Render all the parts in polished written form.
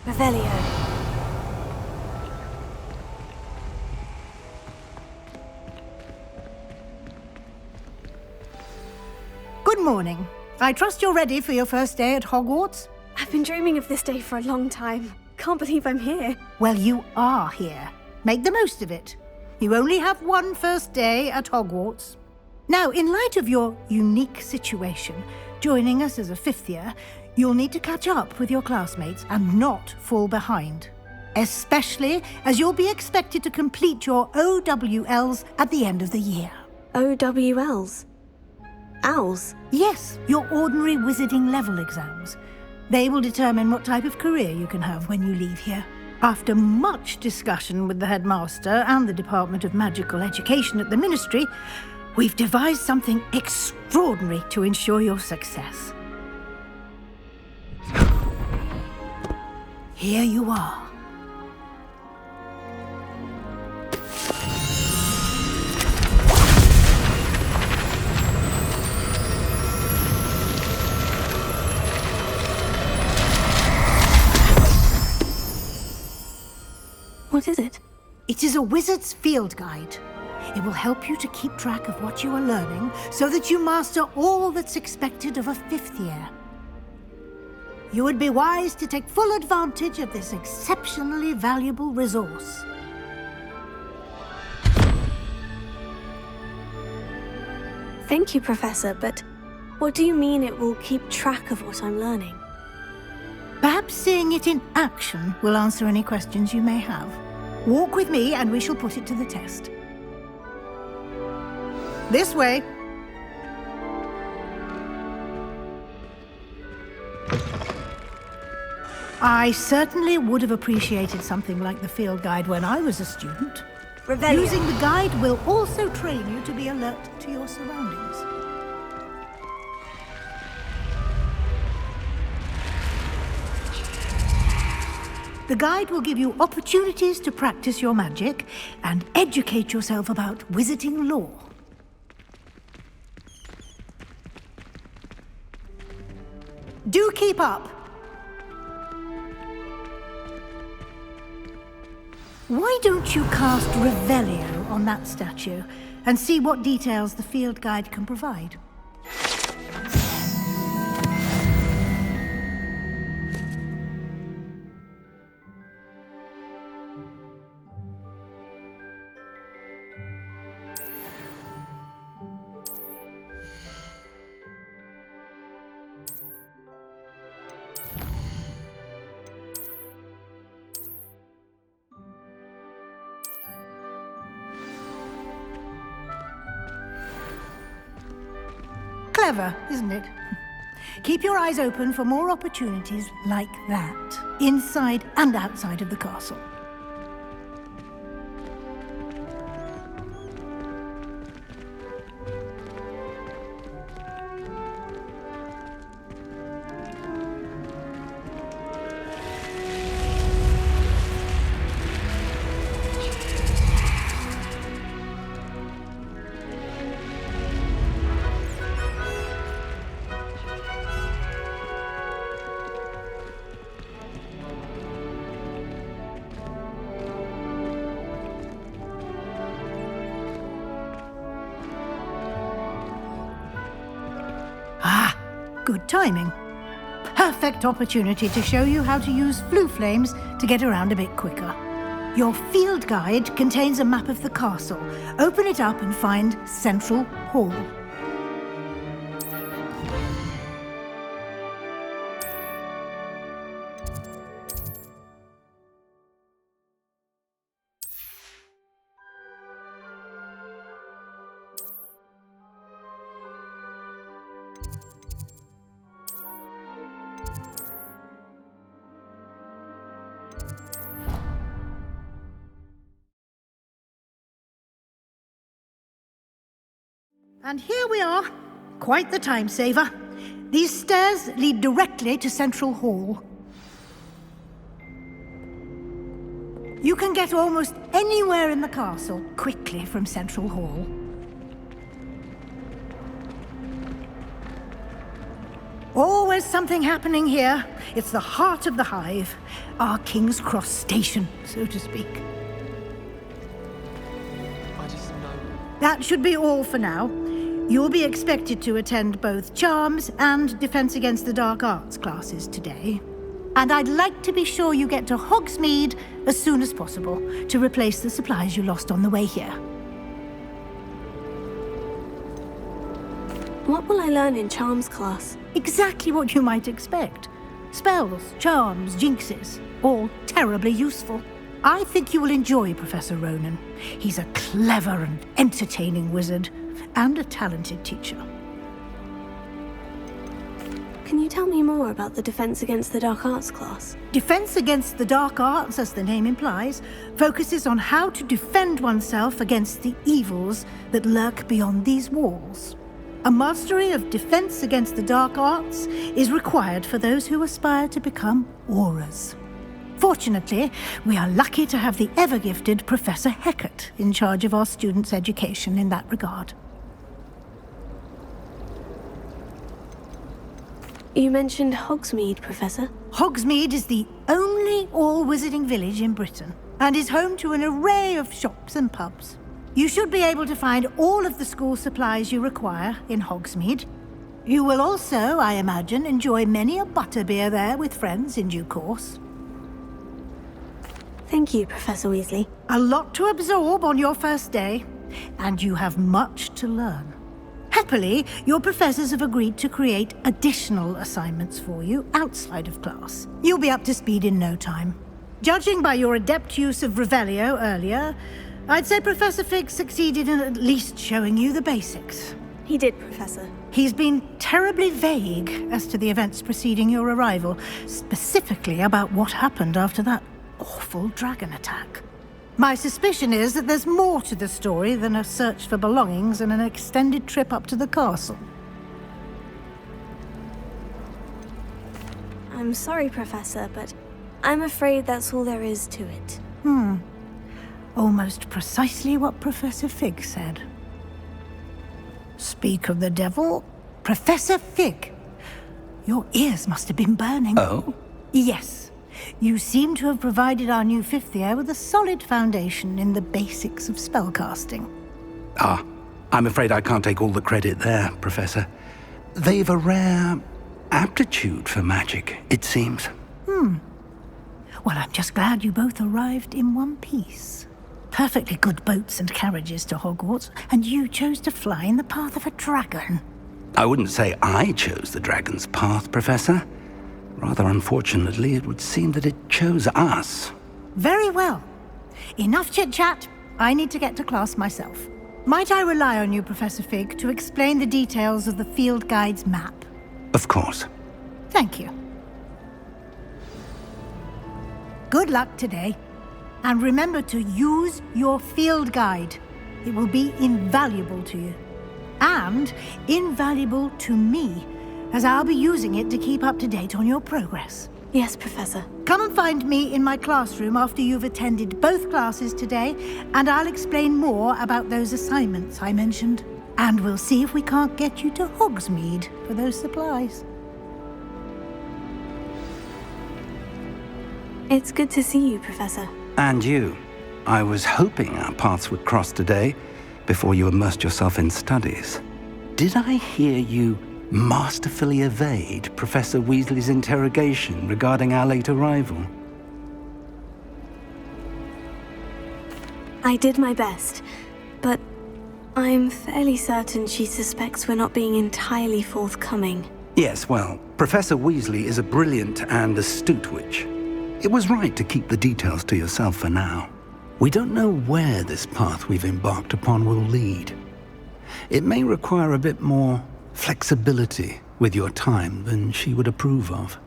Revelio. Good morning. I trust you're ready for your first day at Hogwarts? I've been dreaming of this day for a long time. Can't believe I'm here. Well, you are here. Make the most of it. You only have one first day at Hogwarts. Now, in light of your unique situation, joining us as a fifth year, you'll need to catch up with your classmates and not fall behind. Especially as you'll be expected to complete your OWLs at the end of the year. OWLs? Owls? Yes, your ordinary wizarding level exams. They will determine what type of career you can have when you leave here. After much discussion with the headmaster and the Department of Magical Education at the Ministry, we've devised something extraordinary to ensure your success. Here you are. What is it? It is a wizard's field guide. It will help you to keep track of what you are learning so that you master all that's expected of a fifth year. You would be wise to take full advantage of this exceptionally valuable resource. Thank you, Professor, but what do you mean it will keep track of what I'm learning? Perhaps seeing it in action will answer any questions you may have. Walk with me and we shall put it to the test. This way. I certainly would have appreciated something like the field guide when I was a student. Revelio. Using the guide will also train you to be alert to your surroundings. The guide will give you opportunities to practice your magic and educate yourself about wizarding lore. Do keep up! Why don't you cast Revelio on that statue and see what details the field guide can provide? Clever, isn't it? Keep your eyes open for more opportunities like that, inside and outside of the castle. Good timing. Perfect opportunity to show you how to use flue flames to get around a bit quicker. Your field guide contains a map of the castle. Open it up and find Central Hall. And here we are. Quite the time saver. These stairs lead directly to Central Hall. You can get almost anywhere in the castle quickly from Central Hall. Always something happening here. It's the heart of the hive, our King's Cross station, so to speak. I just know. That should be all for now. You'll be expected to attend both Charms and Defense Against the Dark Arts classes today. And I'd like to be sure you get to Hogsmeade as soon as possible to replace the supplies you lost on the way here. What will I learn in Charms class? Exactly what you might expect. Spells, charms, jinxes, all terribly useful. I think you will enjoy Professor Ronan. He's a clever and entertaining wizard, and a talented teacher. Can you tell me more about the Defense Against the Dark Arts class? Defense Against the Dark Arts, as the name implies, focuses on how to defend oneself against the evils that lurk beyond these walls. A mastery of Defense Against the Dark Arts is required for those who aspire to become auras. Fortunately, we are lucky to have the ever-gifted Professor Hecat in charge of our students' education in that regard. You mentioned Hogsmeade, Professor. Hogsmeade is the only all-wizarding village in Britain and is home to an array of shops and pubs. You should be able to find all of the school supplies you require in Hogsmeade. You will also, I imagine, enjoy many a butterbeer there with friends in due course. Thank you, Professor Weasley. A lot to absorb on your first day, and you have much to learn. Happily, your professors have agreed to create additional assignments for you outside of class. You'll be up to speed in no time. Judging by your adept use of Revelio earlier, I'd say Professor Fig succeeded in at least showing you the basics. He did, Professor. He's been terribly vague as to the events preceding your arrival, specifically about what happened after that awful dragon attack. My suspicion is that there's more to the story than a search for belongings and an extended trip up to the castle. I'm sorry, Professor, but I'm afraid that's all there is to it. Almost precisely what Professor Fig said. Speak of the devil, Professor Fig. Your ears must have been burning. Oh? Yes. You seem to have provided our new fifth year with a solid foundation in the basics of spellcasting. Ah, I'm afraid I can't take all the credit there, Professor. They've a rare aptitude for magic, it seems. Well, I'm just glad you both arrived in one piece. Perfectly good boats and carriages to Hogwarts, and you chose to fly in the path of a dragon. I wouldn't say I chose the dragon's path, Professor. Rather unfortunately, it would seem that it chose us. Very well. Enough chit-chat. I need to get to class myself. Might I rely on you, Professor Fig, to explain the details of the field guide's map? Of course. Thank you. Good luck today. And remember to use your field guide. It will be invaluable to you. And invaluable to me, as I'll be using it to keep up to date on your progress. Yes, Professor. Come and find me in my classroom after you've attended both classes today, and I'll explain more about those assignments I mentioned. And we'll see if we can't get you to Hogsmeade for those supplies. It's good to see you, Professor. And you. I was hoping our paths would cross today, before you immersed yourself in studies. Did I hear you masterfully evade Professor Weasley's interrogation regarding our late arrival? I did my best, but I'm fairly certain she suspects we're not being entirely forthcoming. Yes, well, Professor Weasley is a brilliant and astute witch. It was right to keep the details to yourself for now. We don't know where this path we've embarked upon will lead. It may require a bit more flexibility with your time than she would approve of.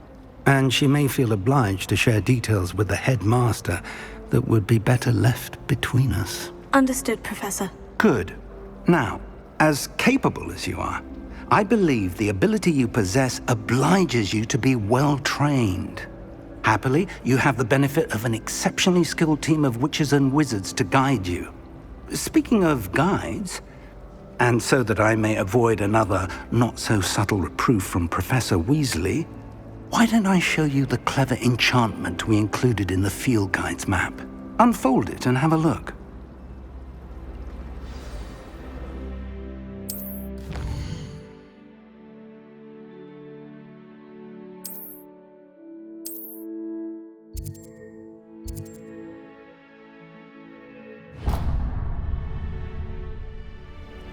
And she may feel obliged to share details with the headmaster that would be better left between us. Understood, Professor. Good. Now, as capable as you are, I believe the ability you possess obliges you to be well trained. Happily, you have the benefit of an exceptionally skilled team of witches and wizards to guide you. Speaking of guides, and so that I may avoid another not-so-subtle reproof from Professor Weasley, Why don't I show you the clever enchantment we included in the field guide's map? Unfold it and have a look.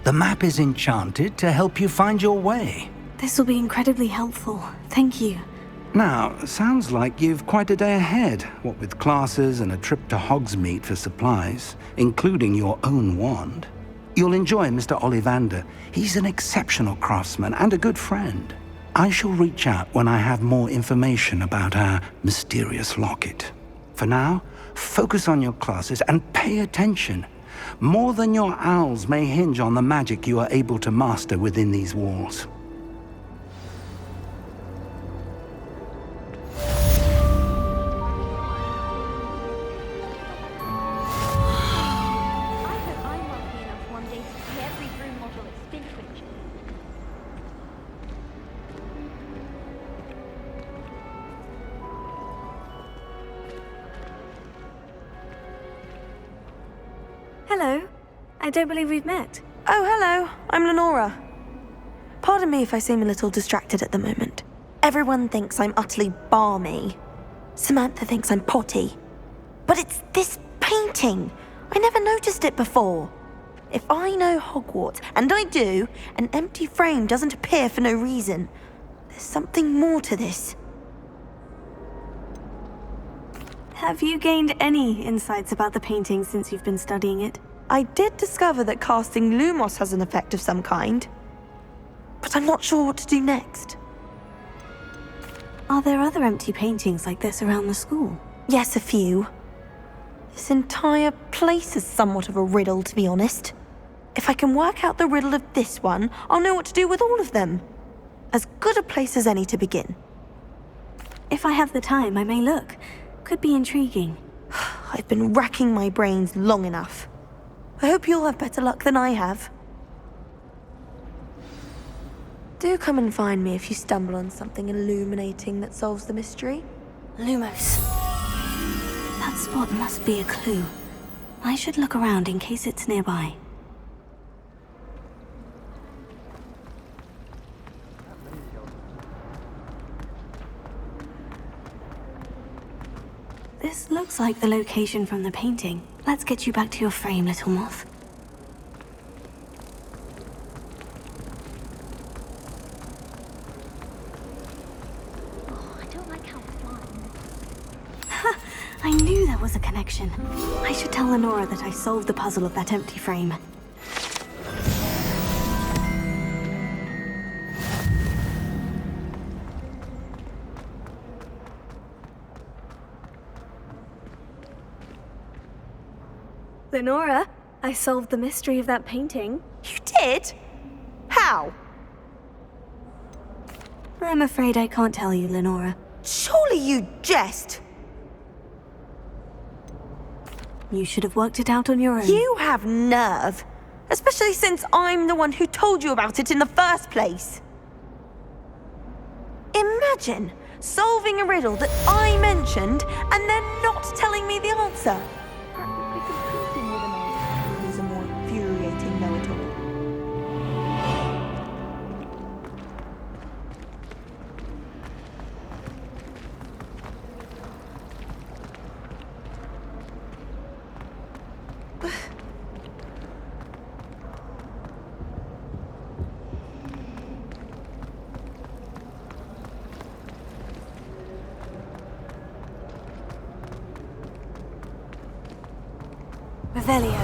The map is enchanted to help you find your way. This will be incredibly helpful. Thank you. Now, sounds like you've quite a day ahead, what with classes and a trip to Hogsmeade for supplies, including your own wand. You'll enjoy Mr. Ollivander. He's an exceptional craftsman and a good friend. I shall reach out when I have more information about our mysterious locket. For now, focus on your classes and pay attention. More than your owls may hinge on the magic you are able to master within these walls. Hello. I don't believe we've met. Oh, hello. I'm Lenora. Pardon me if I seem a little distracted at the moment. Everyone thinks I'm utterly balmy. Samantha thinks I'm potty. But it's this painting. I never noticed it before. If I know Hogwarts, and I do, an empty frame doesn't appear for no reason. There's something more to this. Have you gained any insights about the painting since you've been studying it? I did discover that casting Lumos has an effect of some kind. But I'm not sure what to do next. Are there other empty paintings like this around the school? Yes, a few. This entire place is somewhat of a riddle, to be honest. If I can work out the riddle of this one, I'll know what to do with all of them. As good a place as any to begin. If I have the time, I may look. Could be intriguing. I've been racking my brains long enough. I hope you'll have better luck than I have. Do come and find me if you stumble on something illuminating that solves the mystery. Lumos. That spot must be a clue. I should look around in case it's nearby. This looks like the location from the painting. Let's get you back to your frame, little moth. Oh, I don't like how flying. Ha! I knew there was a connection. I should tell Lenora that I solved the puzzle of that empty frame. Lenora, I solved the mystery of that painting. You did? How? I'm afraid I can't tell you, Lenora. Surely you jest. You should have worked it out on your own. You have nerve. Especially since I'm the one who told you about it in the first place. Imagine solving a riddle that I mentioned and then not telling me the answer. He's a more infuriating know-it-all. Revelio.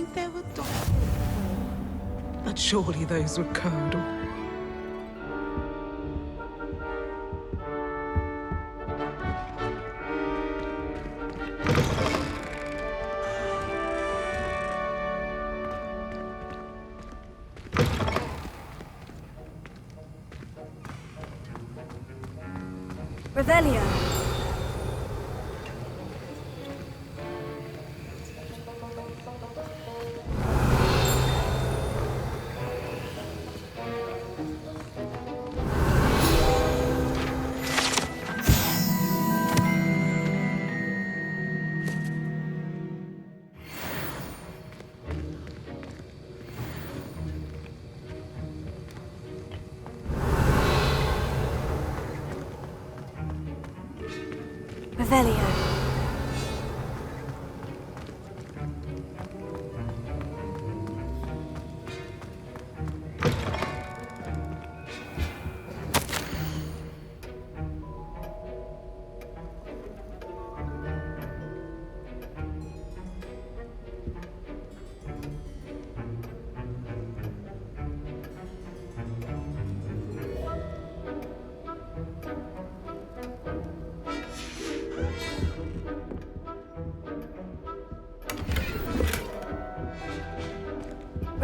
think they were dogs? But surely those were curdle. Revelio. Revelio.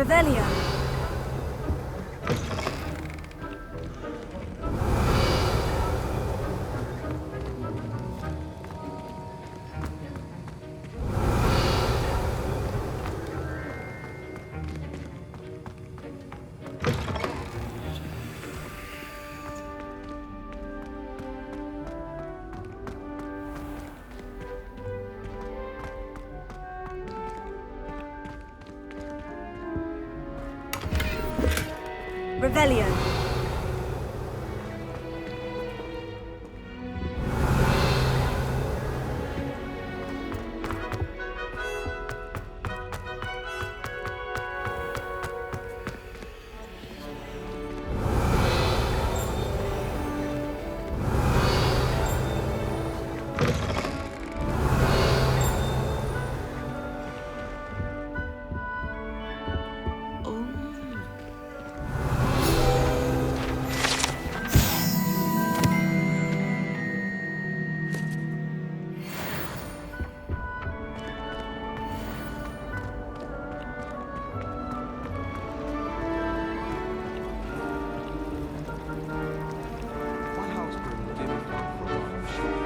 Revelio. Revelio. My house broom will do me fine for a while, I'm sure.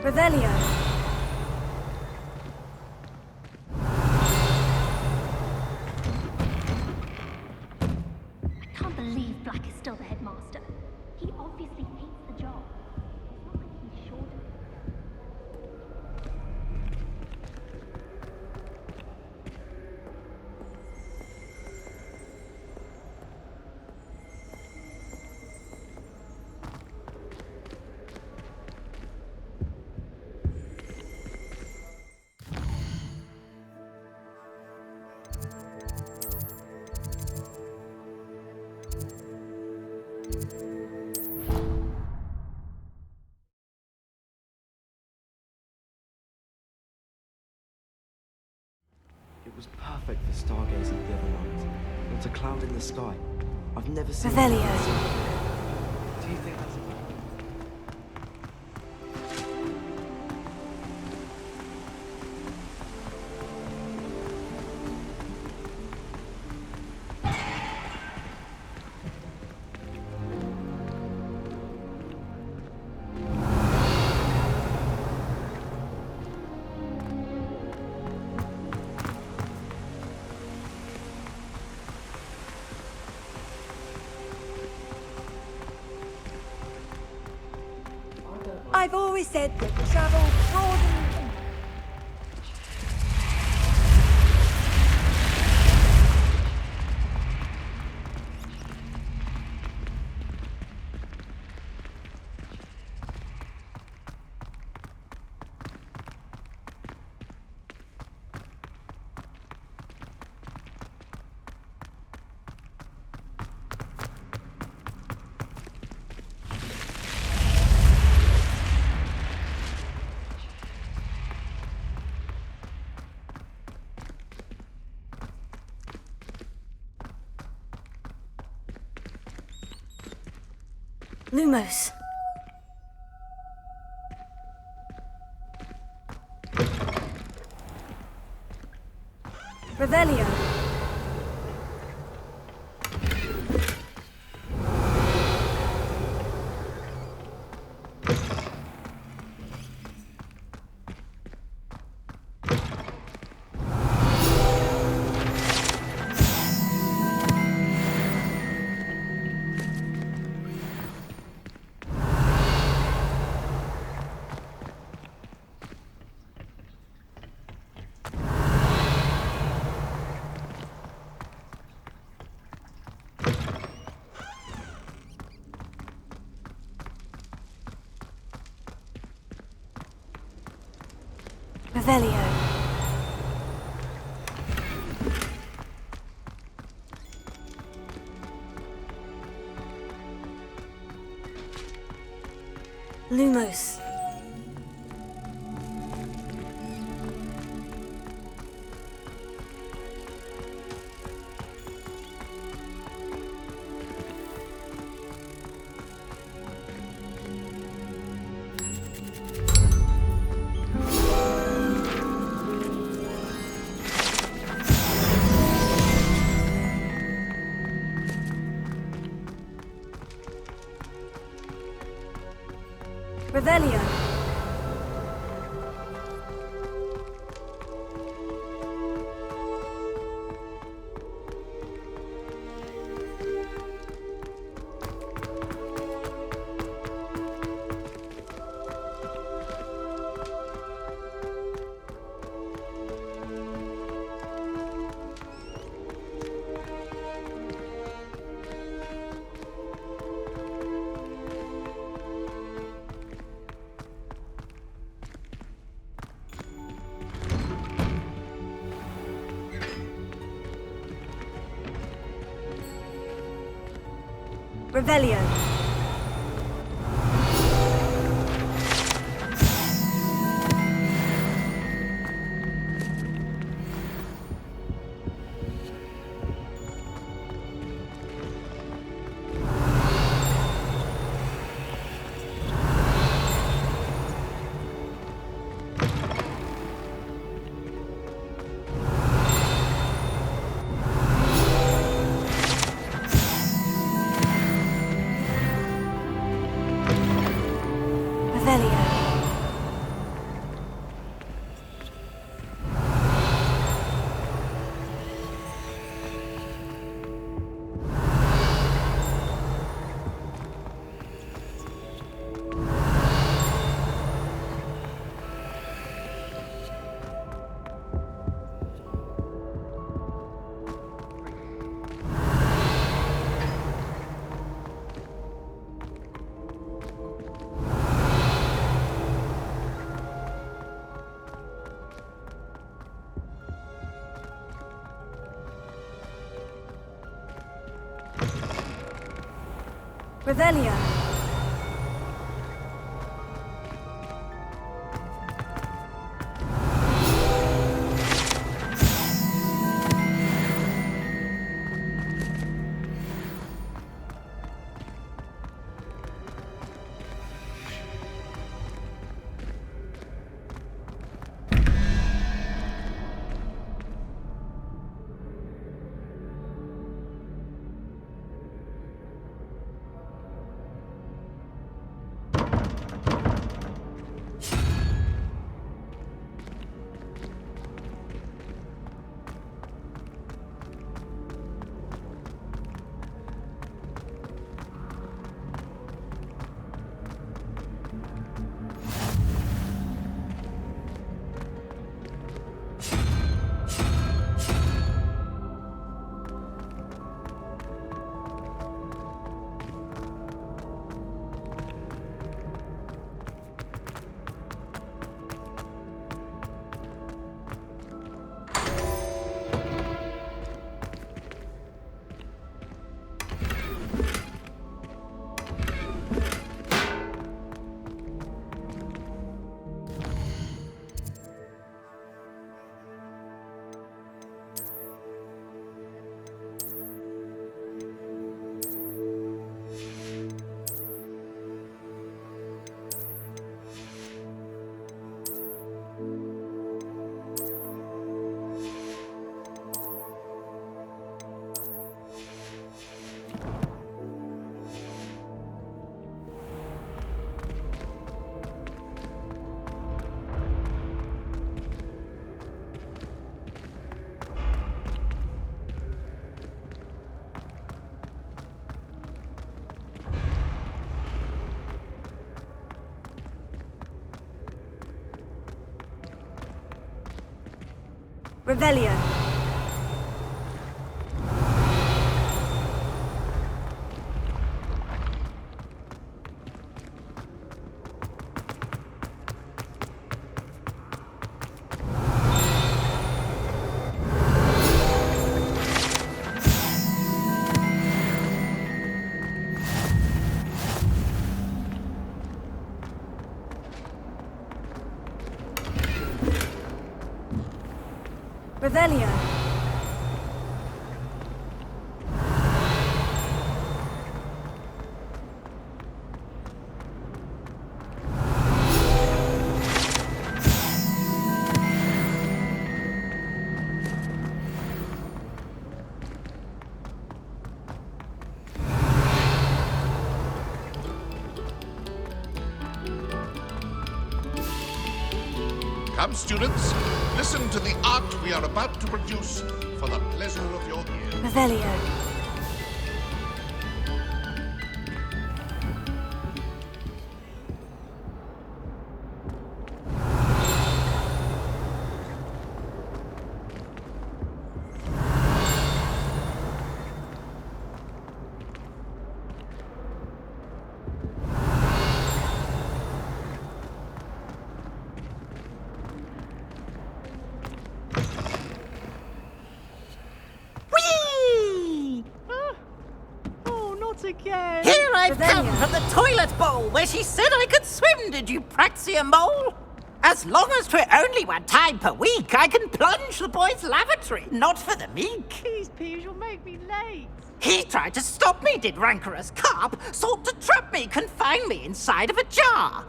Revelio. I can't believe Black is still the headmaster. He obviously hates the job. It's not like he's short of it. It was perfect for stargazing the other night. Not a cloud in the sky. I've never seen Revelio. Do you think that's a I've always said that travel broadens. Lumos. Revelio. Revelio. Lumos. Revelio. Revelio. Revelio. Revelio. Revelio. Revelio. Come, students, listen to the art we are about to produce for the pleasure of your ears. Revelio. Whee! Oh, not again. Here I've Revelio. come from the toilet bowl where she said I could swim, did you praxia mole? As long as 'twere only one time per week, I can plunge the boys' lavatory, not for the meek. Please, Peeves, you'll make me late. He tried to stop me, did rancorous carp, sought to trap me, confine me inside of a jar.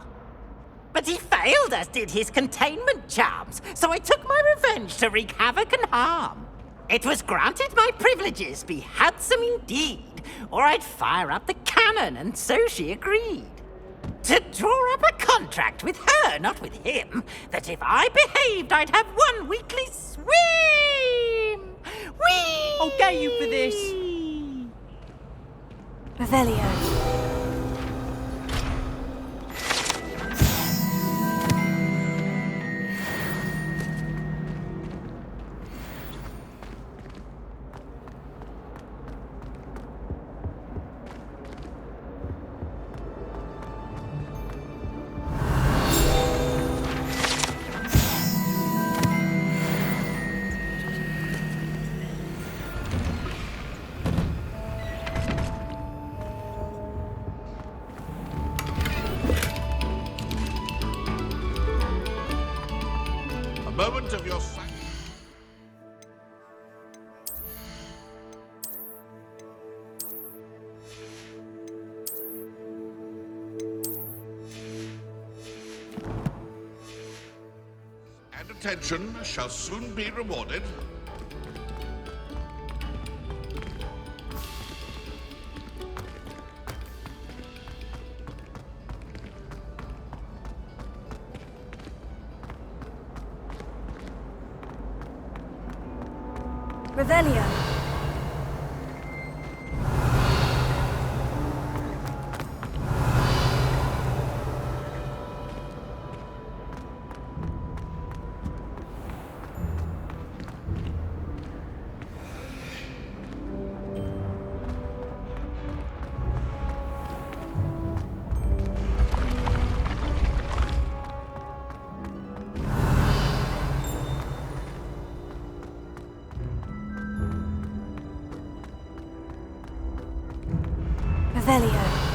But he failed, as did his containment charms, so I took my revenge to wreak havoc and harm. It was granted my privileges be handsome indeed, or I'd fire up the cannon, and so she agreed. To draw up a contract with her, not with him, that if I behaved, I'd have one weekly swim! Whee! I'll get you for this. Revelio. A moment of your silence. And attention shall soon be rewarded. Revelio. Revelio.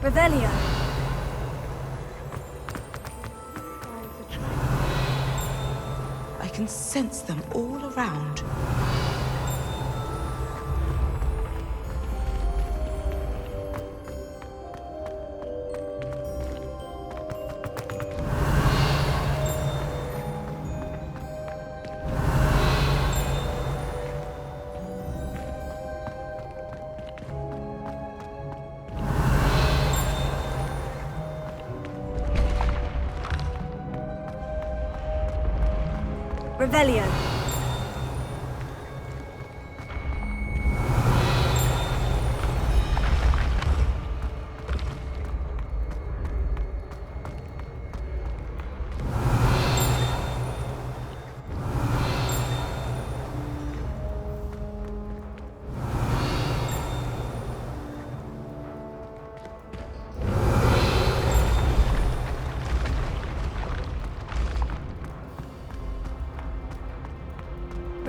Revelio. I can sense them all around. Revelio.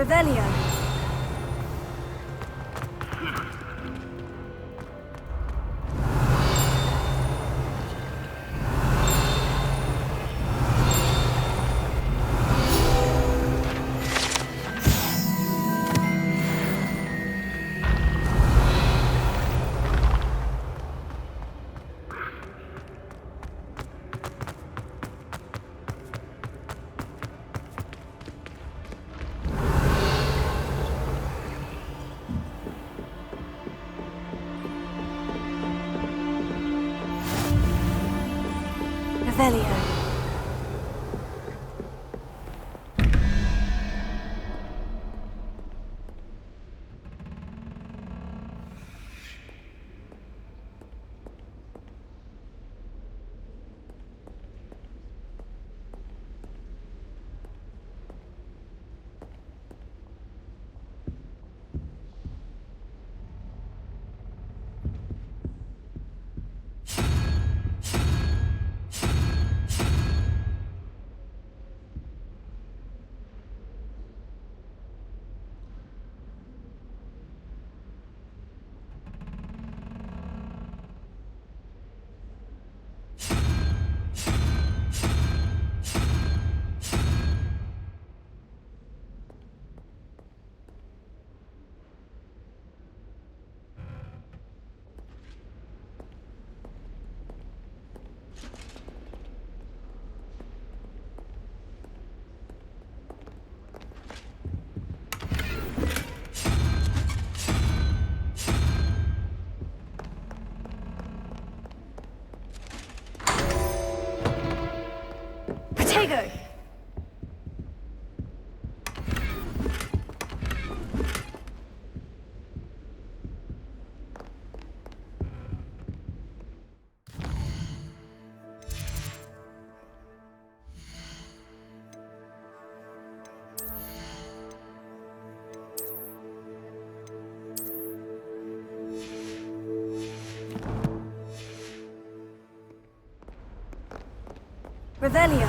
Revelio. Revelio. Protego. Revelio.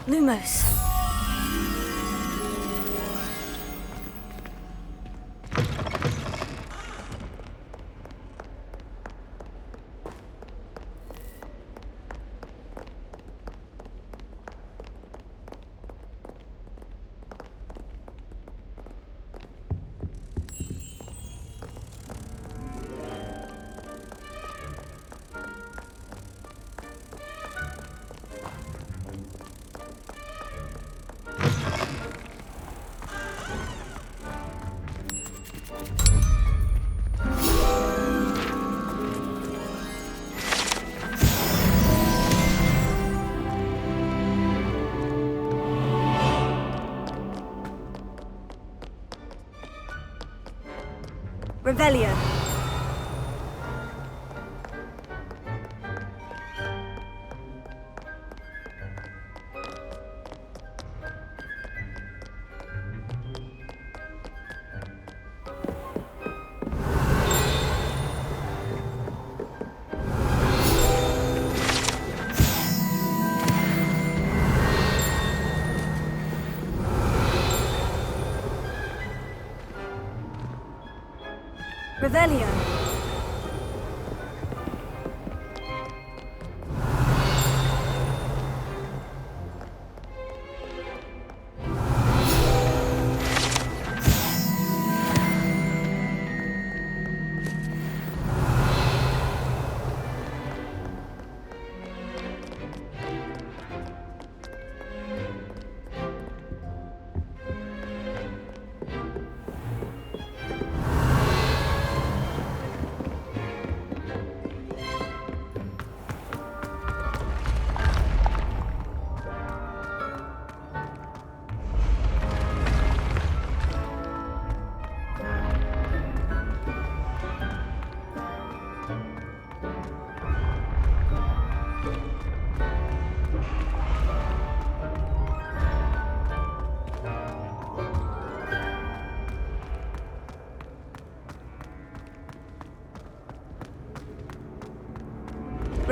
Lumos. Revelio. Revelio.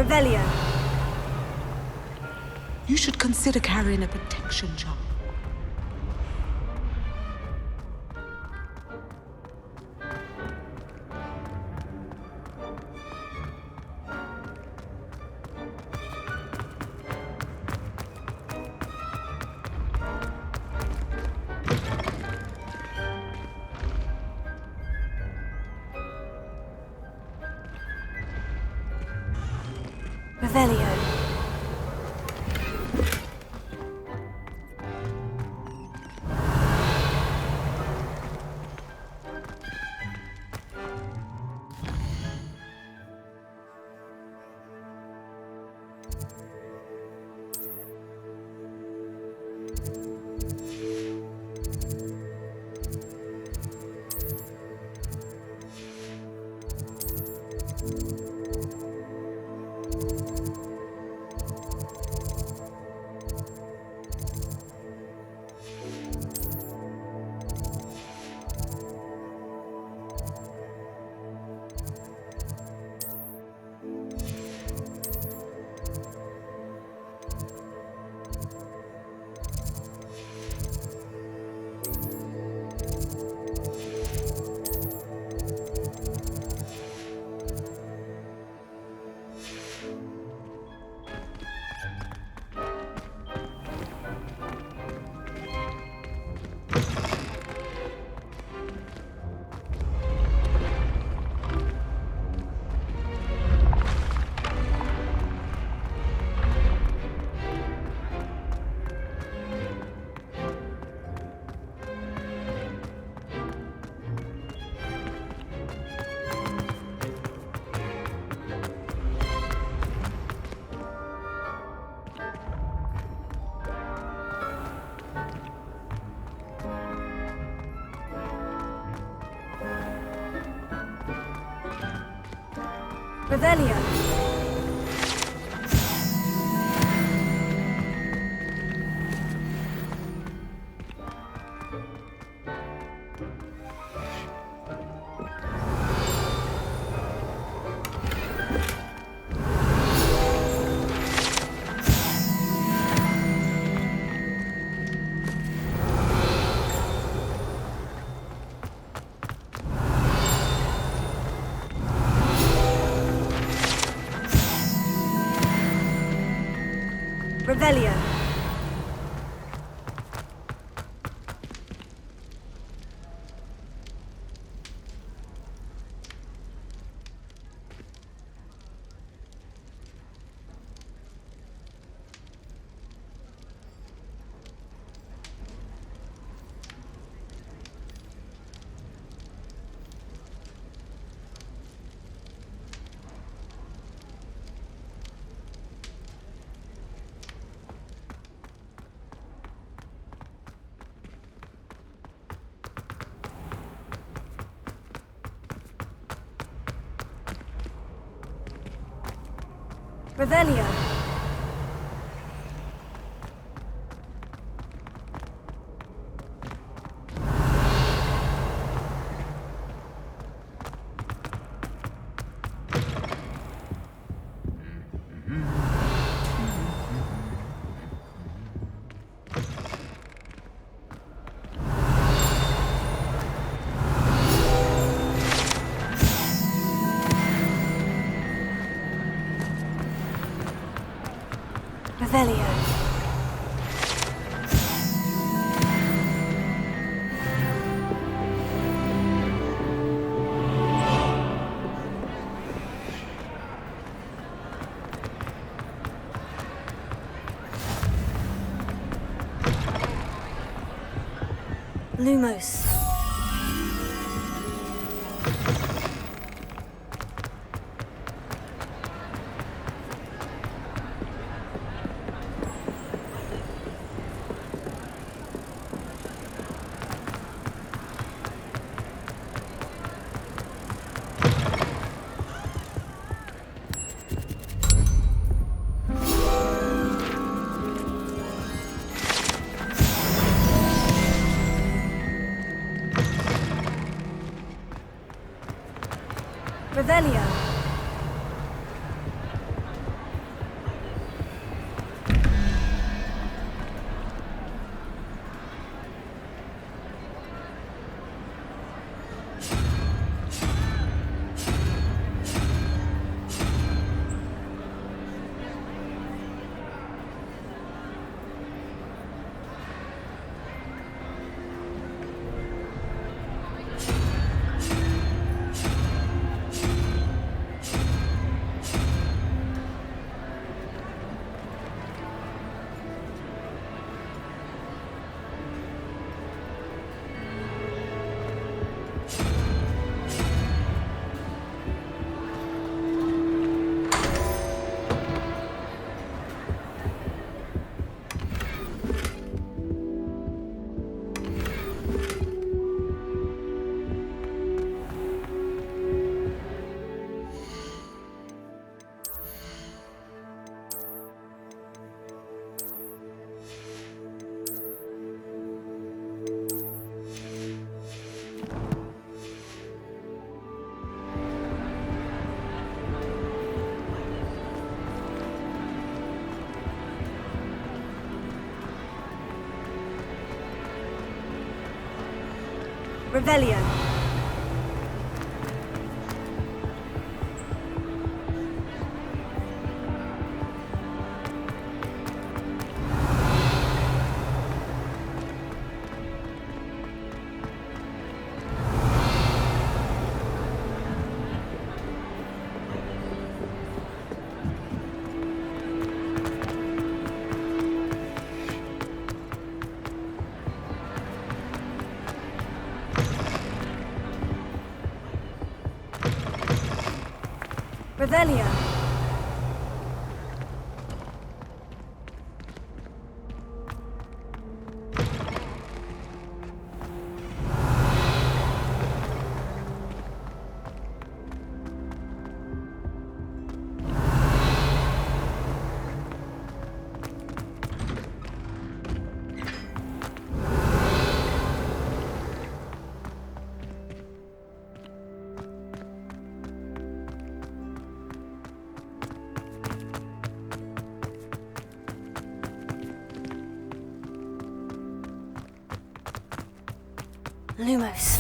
Revelio. You should consider carrying a protection charm. Revelio. Revelio. Revelio. Revelio. Revelio. Lumos. Revelio. Revelio. Revelio. Lumos.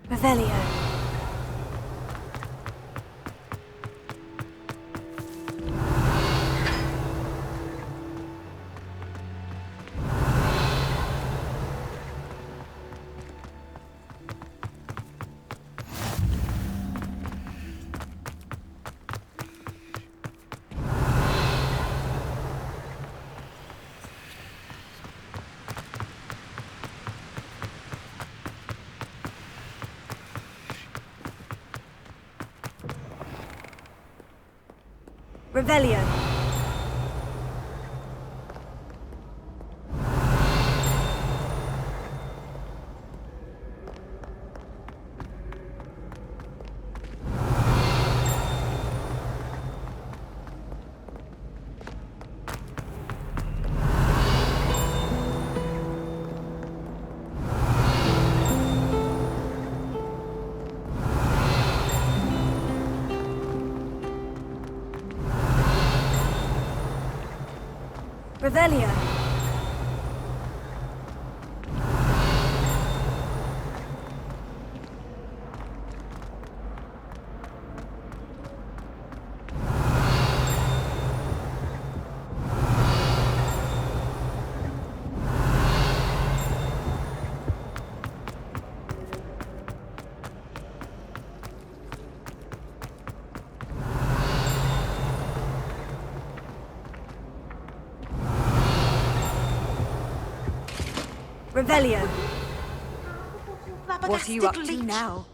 Revelio. Revelio. Revelio. Revelio. What are you up to now?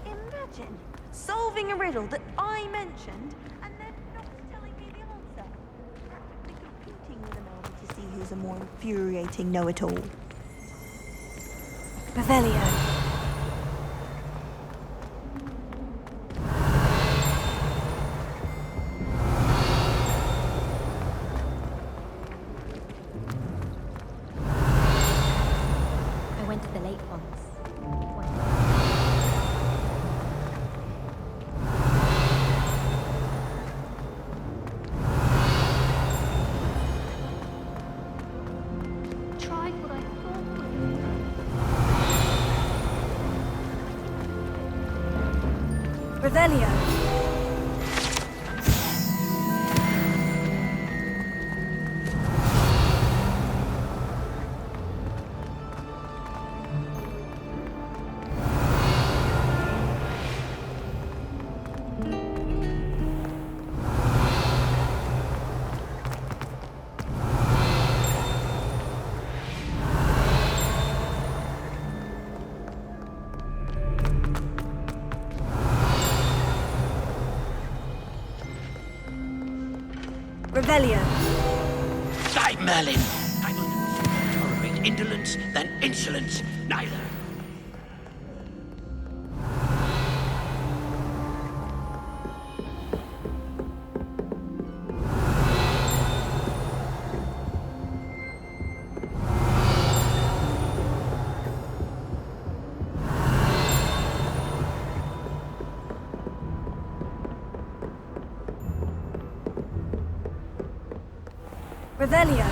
Imagine solving a riddle that I mentioned and then not telling me the answer. Practically competing with another to see who's a more infuriating know-it-all. Revelio. I went to the lake once. Tried what I thought was Revelio. Revelio. Die, Merlin! I will not tolerate indolence than insolence, neither. Revelio.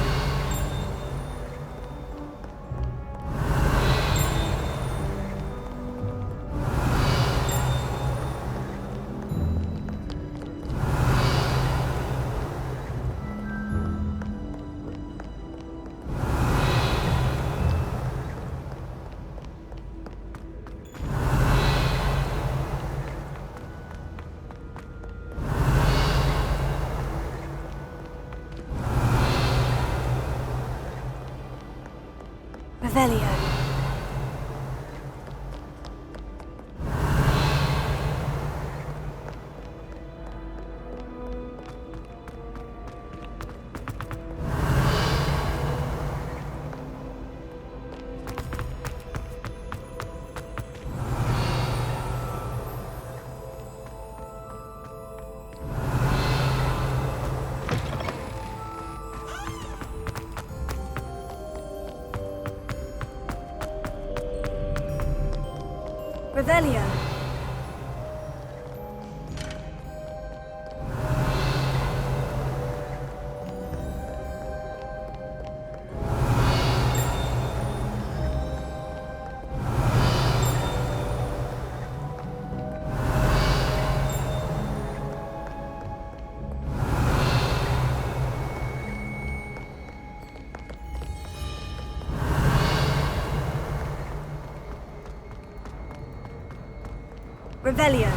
Revelio. Revelio. Revelio.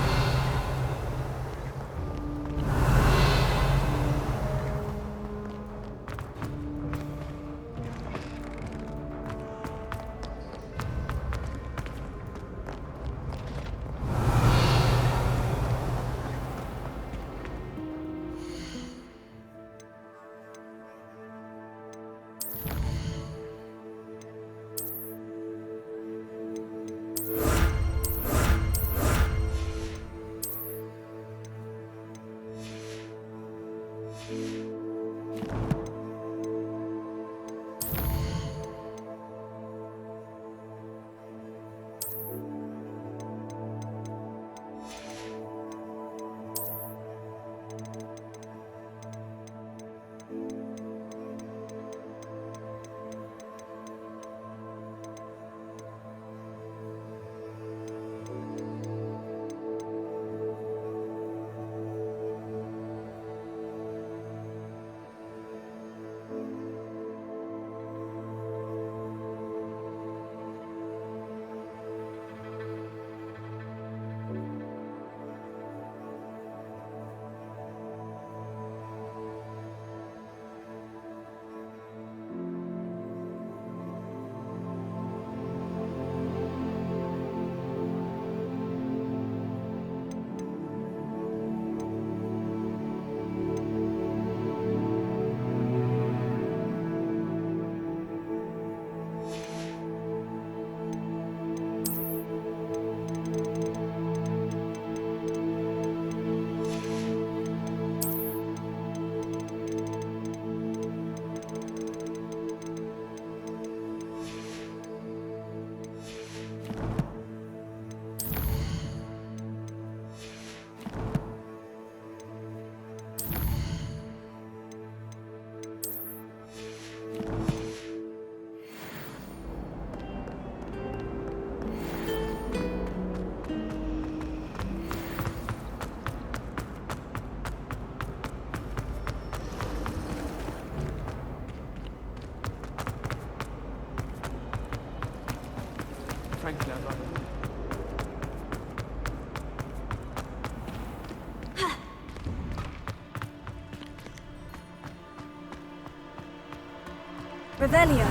Frankly, I'd rather. Revelio.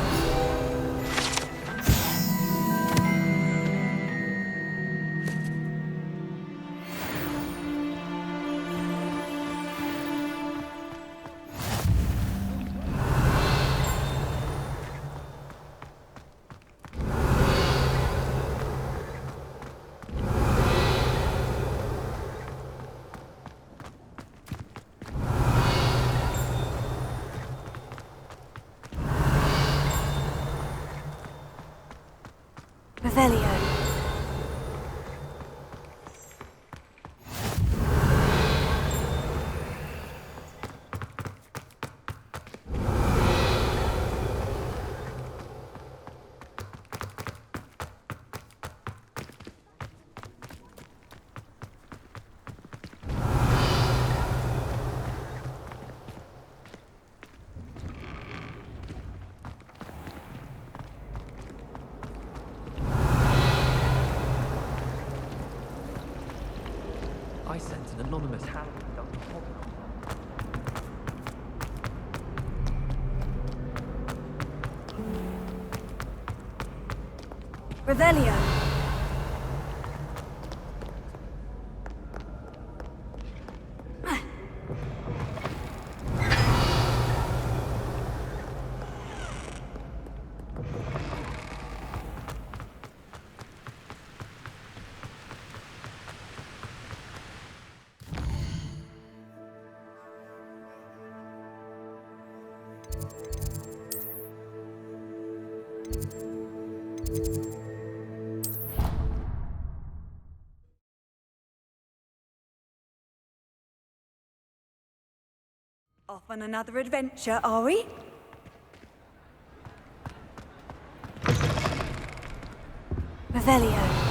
Revelio. I sent an anonymous hand down to Hogwarts. Revelio. Off on another adventure, are we? Revelio.